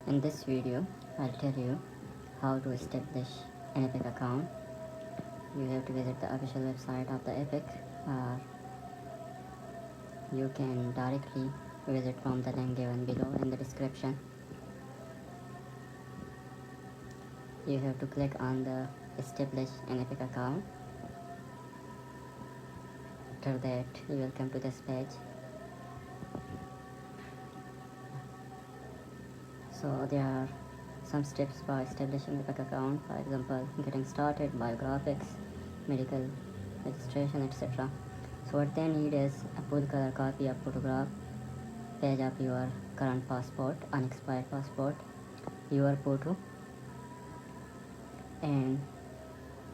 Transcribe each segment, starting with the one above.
In this video, I'll tell you how to establish an Epic account. You have to visit the official website of the Epic, or you can directly visit from the link given below in the description. You have to click on the establish an Epic account. After that, you will come to this page. So there are some steps for establishing Epic account. For example, getting started, biographics, medical registration, etc. So what they need is a full color copy of photograph, page of your current passport, unexpired passport, your photo, and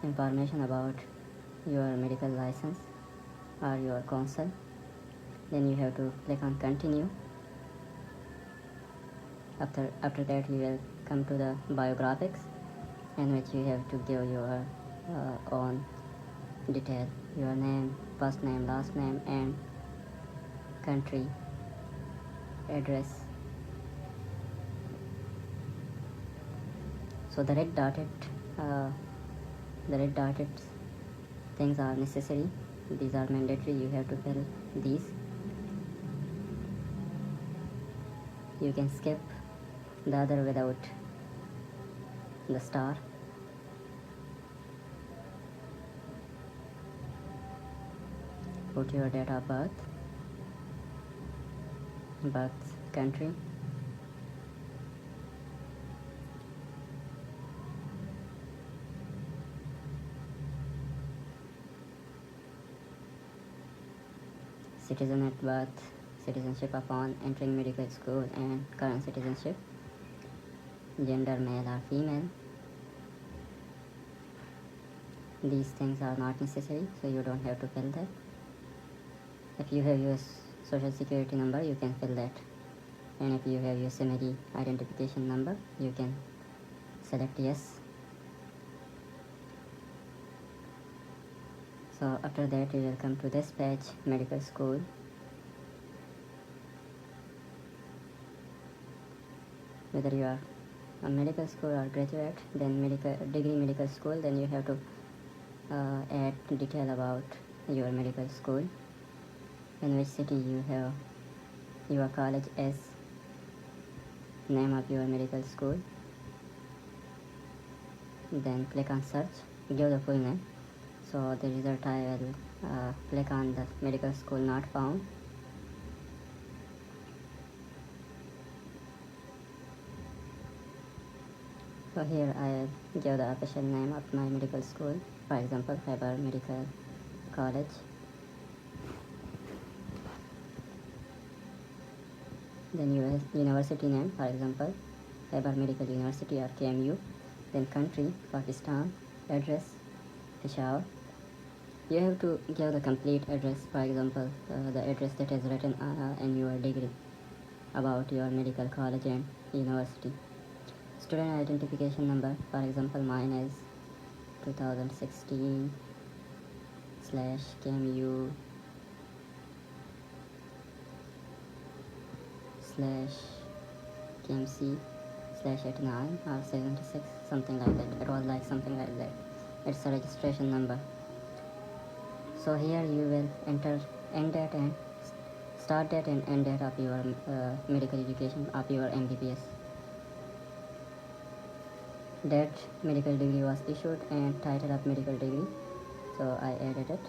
information about your medical license or your consul. Then you have to click on continue. After that, you will come to the biographics, in which you have to give your own detail, your name, first name, last name, and country, address. So the red dotted things are necessary. These are mandatory. You have to fill these. You can skip the other without the star. Put your date of birth, country, citizen at birth, citizenship upon entering medical school, and current citizenship, gender male or female. These things are not necessary, so you don't have to fill that. If you have your social security number, you can fill that, and if you have your SIM-ID identification number, you can select yes. So after that, you will come to this page, medical school. Whether you are a medical school or graduate, then medical school, then you have to add detail about your medical school, in which city you have your college as name of your medical school. Then click on search, give the full name. So the result, I will click on the medical school not found. So here I will give the official name of my medical school, for example, Faber Medical College. Then university name, for example, Faber Medical University or KMU. Then country, Pakistan. Address, Peshawar. You have to give the complete address, for example, the address that is written in your degree about your medical college and university. Student identification number, for example, mine is 2016/KMU /KMC/89 or 76, something like that. It was like something like that. It's a registration number. So here you will enter end date and start date and end date of your medical education of your MBBS. Date medical degree was issued and title of medical degree. So I added it.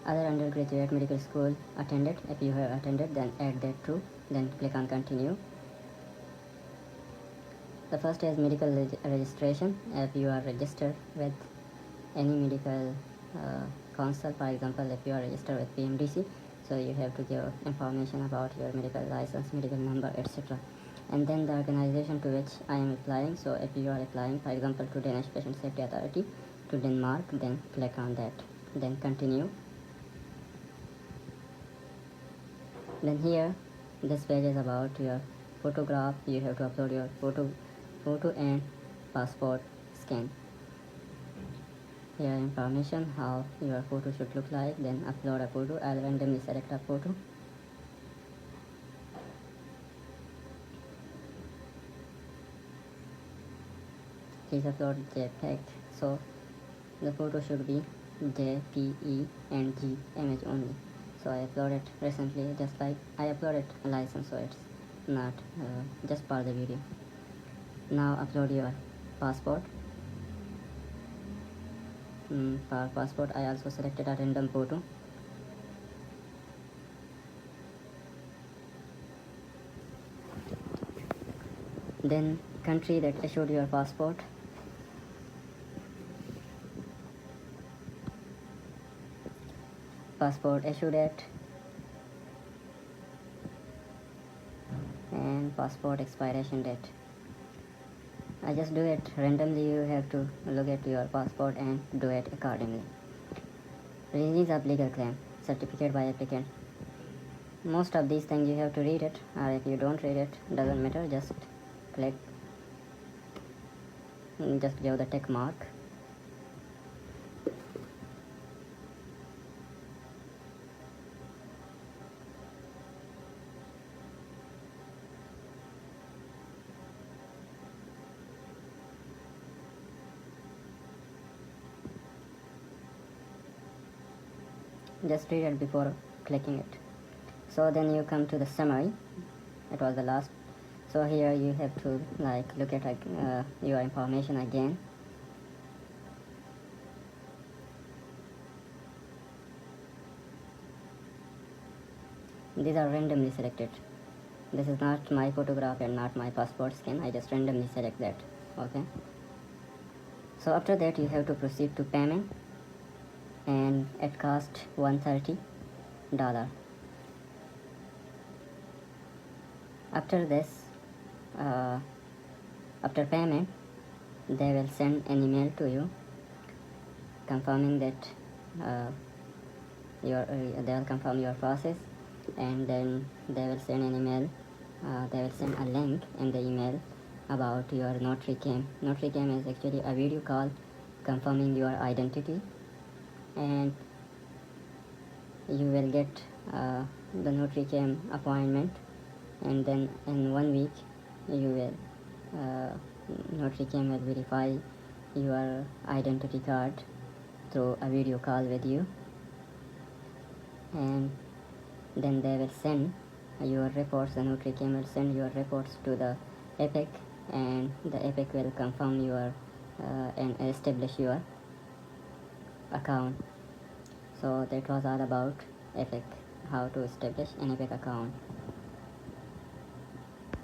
Other undergraduate medical school attended. If you have attended, then add that too. Then click on continue. The first is medical registration. If you are registered with any medical council, for example, if you are registered with PMDC, so you have to give information about your medical license, medical number, etc. And then the organization to which I am applying. So if you are applying, for example, to Danish Patient Safety Authority, to Denmark, then click on that. Then continue. Then here, this page is about your photograph. You have to upload your photo and passport scan. Here information how your photo should look like. Then upload a photo. I'll randomly select a photo. please upload JPEG. So the photo should be JPEG image only. So I uploaded recently, just like I uploaded a license, so it's not just for the video. Now upload your passport. For passport I also selected a random photo. Then country that issued your passport. Passport issue date and passport expiration date. I just do it randomly. You have to look at your passport and do it accordingly. Release of legal claim, certificate by applicant. Most of these things you have to read it, or if you don't read it, doesn't matter, just click, just give the tick mark. Just read it before clicking it. So then you come to the summary. It was the last. So here you have to look at your information again. These are randomly selected. This is not my photograph and not my passport scan. I just randomly select that. Okay. So after that you have to proceed to payment, and it cost $130. After this, after payment, they will send an email to you confirming that they will confirm your process, and then they will send an email. They will send a link in the email about your notary cam. Notary cam is actually a video call confirming your identity, and you will get the notary cam appointment, and then in 1 week you will notary cam will verify your identity card through a video call with you, and then they will send your reports. The notary cam will send your reports to the epic, and the epic will confirm your and establish your account. So that was all about epic, how to establish an epic account.